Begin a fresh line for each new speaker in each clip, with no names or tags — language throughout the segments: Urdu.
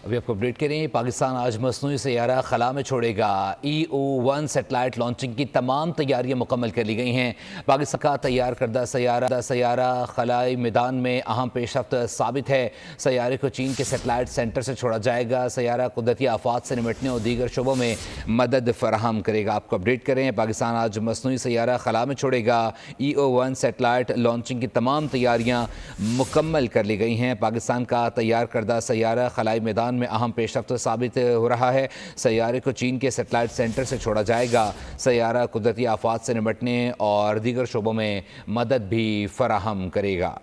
ابھی آپ کو اپڈیٹ کریں، پاکستان آج مصنوعی سیارہ خلا میں چھوڑے گا۔ EO-1 سیٹلائٹ لانچنگ کی تمام تیاریاں مکمل کر لی گئی ہیں۔ پاکستان کا تیار کردہ سیارہ خلائی میدان میں اہم پیش رفت ثابت ہے۔ سیارے کو چین کے سیٹلائٹ سینٹر سے چھوڑا جائے گا۔ سیارہ قدرتی آفات سے نمٹنے اور دیگر شعبوں میں مدد فراہم کرے گا۔ آپ کو اپڈیٹ کریں، پاکستان آج مصنوعی سیارہ خلا میں چھوڑے گا۔ EO-1 سیٹلائٹ لانچنگ کی تمام تیاریاں مکمل کر لی گئی ہیں۔ پاکستان کا تیار کردہ سیارہ خلائی میدان میں اہم پیش رفت ثابت ہو رہا ہے۔ سیارے کو چین کے سیٹلائٹ سینٹر سے چھوڑا جائے گا۔ سیارہ قدرتی آفات سے نمٹنے اور دیگر شعبوں میں مدد بھی فراہم کرے گا۔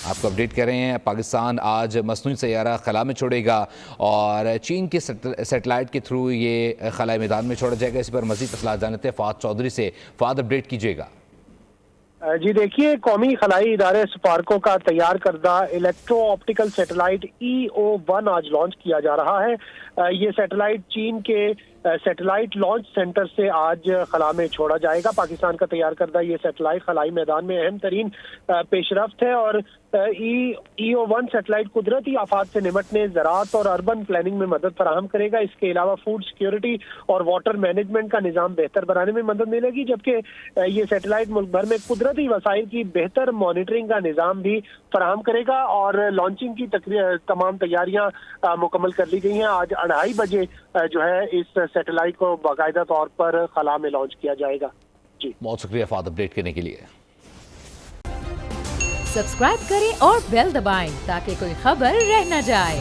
آپ کو اپڈیٹ کر رہے ہیں، پاکستان آج مصنوعی سیارہ خلا میں چھوڑے گا اور چین کے سیٹلائٹ کے تھرو یہ خلائی میدان میں چھوڑا جائے گا۔ اس پر مزید تفصیلات جانتے ہیں فہد چودھری سے۔ فہد، اپڈیٹ کیجیے گا۔
جی دیکھیے، قومی خلائی ادارے سپارکو کا تیار کردہ الیکٹرو آپٹیکل سیٹلائٹ EO-1 آج لانچ کیا جا رہا ہے۔ یہ سیٹلائٹ چین کے سیٹلائٹ لانچ سینٹر سے آج خلا میں چھوڑا جائے گا۔ پاکستان کا تیار کردہ یہ سیٹلائٹ خلائی میدان میں اہم ترین پیش رفت ہے اور EO-1 سیٹلائٹ قدرتی آفات سے نمٹنے، زراعت اور اربن پلاننگ میں مدد فراہم کرے گا۔ اس کے علاوہ فوڈ سیکیورٹی اور واٹر مینجمنٹ کا نظام بہتر بنانے میں مدد ملے گی، جبکہ یہ سیٹلائٹ ملک بھر میں قدرتی وسائل کی بہتر مانیٹرنگ کا نظام بھی فراہم کرے گا اور لانچنگ کی تمام تیاریاں مکمل کر لی گئی ہیں۔ آج 2:30 بجے جو ہے اس سیٹلائٹ کو باقاعدہ طور پر خلا میں لانچ کیا جائے گا۔ جی
بہت شکریہ فہد، اپڈیٹ کرنے کے لیے۔
سبسکرائب کریں اور بیل دبائیں تاکہ کوئی خبر رہ نہ جائے۔